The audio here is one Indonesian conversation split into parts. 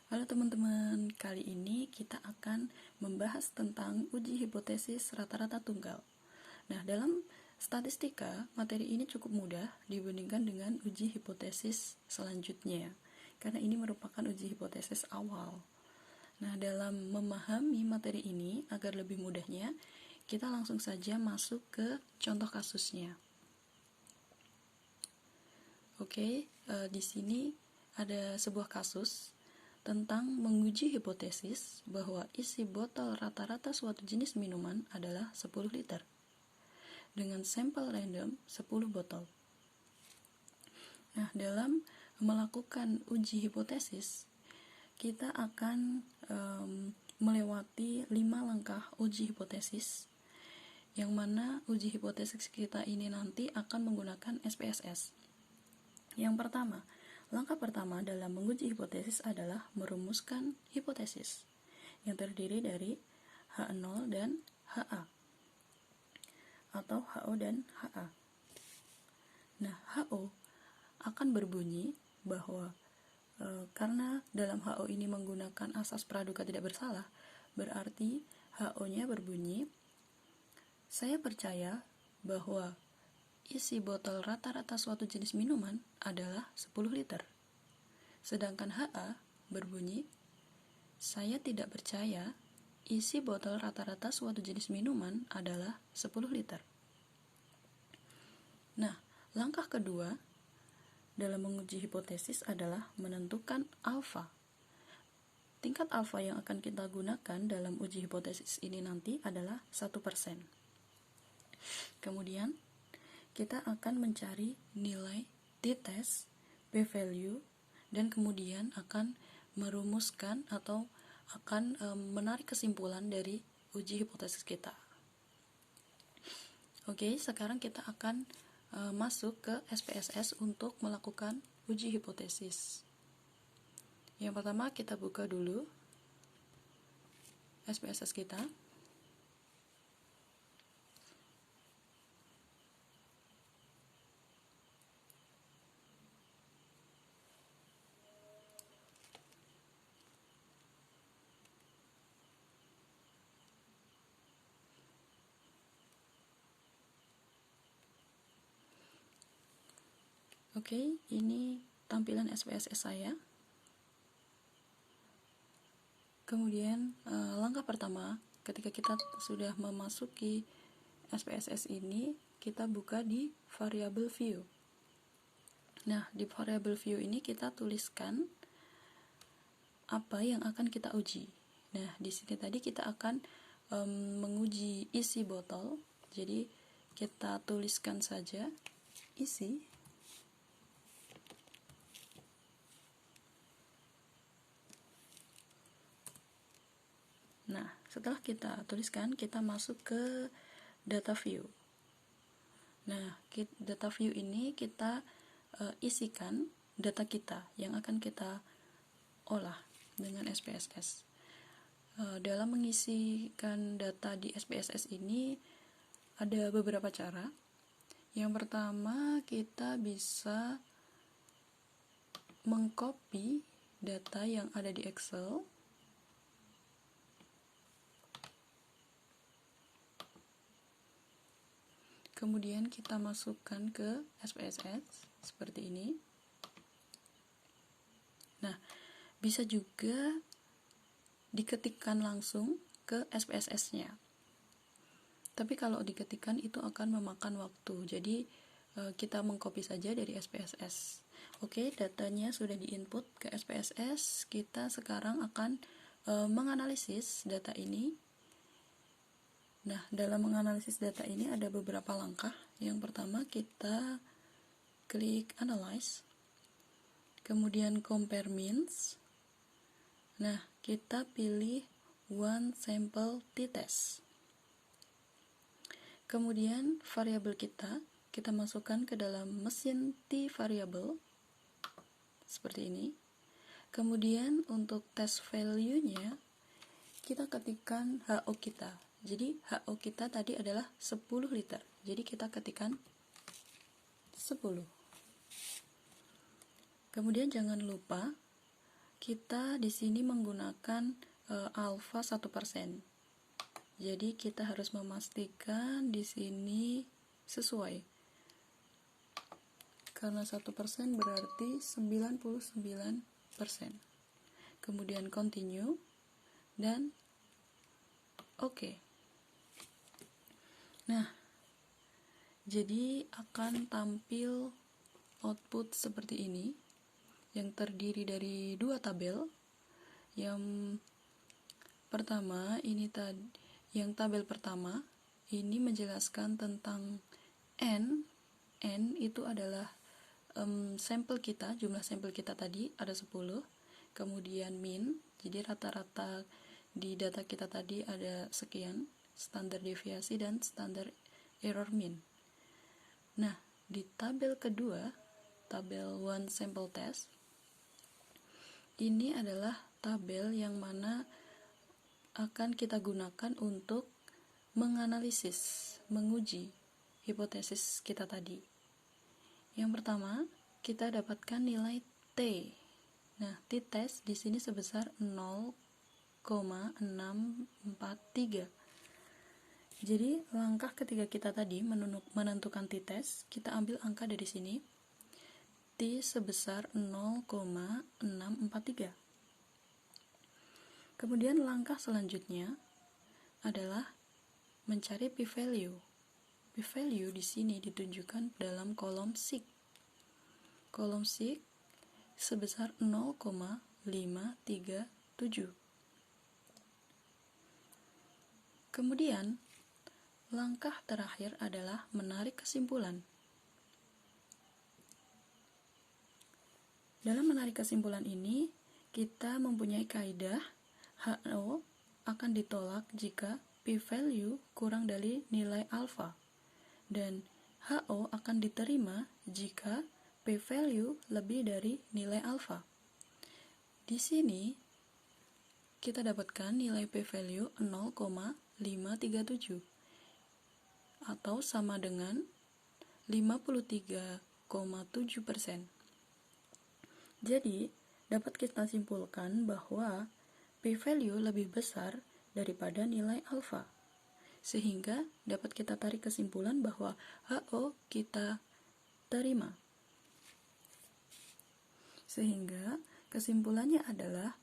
Halo teman-teman, kali ini kita akan membahas tentang uji hipotesis rata-rata tunggal. Nah, dalam statistika, materi ini cukup mudah dibandingkan dengan uji hipotesis selanjutnya, karena ini merupakan uji hipotesis awal. Nah, dalam memahami materi ini, agar lebih mudahnya, kita langsung saja masuk ke contoh kasusnya. Oke, di sini ada sebuah kasus tentang menguji hipotesis bahwa isi botol rata-rata suatu jenis minuman adalah 10 liter dengan sampel random 10 botol. Nah, dalam melakukan uji hipotesis, kita akan melewati 5 langkah uji hipotesis, yang mana uji hipotesis kita ini nanti akan menggunakan SPSS. Yang pertama, langkah pertama dalam menguji hipotesis adalah merumuskan hipotesis yang terdiri dari H0 dan HA atau HO dan HA. Nah, HO akan berbunyi bahwa karena dalam HO ini menggunakan asas praduga tidak bersalah, berarti HO-nya berbunyi, saya percaya bahwa isi botol rata-rata suatu jenis minuman adalah 10 liter. Sedangkan HA berbunyi, saya tidak percaya isi botol rata-rata suatu jenis minuman adalah 10 liter. Nah, langkah kedua dalam menguji hipotesis adalah menentukan alfa. Tingkat alfa yang akan kita gunakan dalam uji hipotesis ini nanti adalah 1%. Kemudian, kita akan mencari nilai t-test, p-value, dan kemudian akan merumuskan atau akan menarik kesimpulan dari uji hipotesis kita. Oke, sekarang kita akan masuk ke SPSS untuk melakukan uji hipotesis. Yang pertama, kita buka dulu SPSS kita. Oke, ini tampilan SPSS saya. Kemudian langkah pertama, ketika kita sudah memasuki SPSS ini, kita buka di variable view. Nah, di variable view ini kita tuliskan apa yang akan kita uji. Nah, di sini tadi kita akan menguji isi botol. Jadi kita tuliskan saja isi. Nah, setelah kita tuliskan, kita masuk ke data view. Nah, data view ini kita isikan data kita yang akan kita olah dengan SPSS. Dalam mengisikan data di SPSS ini ada beberapa cara. Yang pertama, kita bisa mengcopy data yang ada di Excel. Kemudian kita masukkan ke SPSS seperti ini. Nah, bisa juga diketikkan langsung ke SPSS-nya. Tapi kalau diketikkan itu akan memakan waktu. Jadi kita mengcopy saja dari SPSS. Oke, datanya sudah diinput ke SPSS. Kita sekarang akan menganalisis data ini. Nah, dalam menganalisis data ini ada beberapa langkah. Yang pertama, kita klik Analyze, kemudian Compare Means. Nah, kita pilih One Sample t-test. Kemudian variabel kita masukkan ke dalam mesin t-variable seperti ini. Kemudian untuk test value-nya kita ketikkan HO kita. Jadi HO kita tadi adalah 10 liter. Jadi kita ketikkan 10. Kemudian jangan lupa kita di sini menggunakan alfa 1%. Jadi kita harus memastikan di sini sesuai. Karena 1% berarti 99%. Kemudian continue dan oke. Nah, jadi akan tampil output seperti ini yang terdiri dari dua tabel. Yang pertama ini yang tabel pertama ini menjelaskan tentang n itu adalah sampel kita, jumlah sampel kita tadi ada 10. Kemudian min, jadi rata-rata di data kita tadi ada sekian, standar deviasi dan standar error min. Nah, di tabel kedua, tabel one sample test, ini adalah tabel yang mana akan kita gunakan untuk menganalisis, menguji hipotesis kita tadi. Yang pertama, kita dapatkan nilai T. Nah, t-test di sini sebesar 0,643. Jadi, langkah ketiga kita tadi menentukan t-test, kita ambil angka dari sini. T sebesar 0,643. Kemudian langkah selanjutnya adalah mencari p-value. P-value di sini ditunjukkan dalam kolom sig. Kolom sig sebesar 0,537. Kemudian, langkah terakhir adalah menarik kesimpulan. Dalam menarik kesimpulan ini, kita mempunyai kaidah HO akan ditolak jika p-value kurang dari nilai alfa, dan HO akan diterima jika p-value lebih dari nilai alfa. Di sini kita dapatkan nilai p-value 0,537 atau sama dengan 53,7%. Jadi, dapat kita simpulkan bahwa p-value lebih besar daripada nilai alfa, sehingga dapat kita tarik kesimpulan bahwa HO kita terima. Sehingga kesimpulannya adalah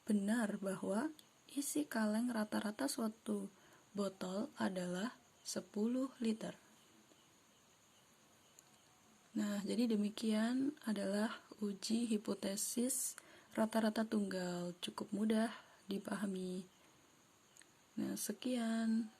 benar bahwa isi kaleng rata-rata suatu botol adalah 10 liter. Nah, jadi demikian adalah uji hipotesis rata-rata tunggal, cukup mudah dipahami. Nah, sekian.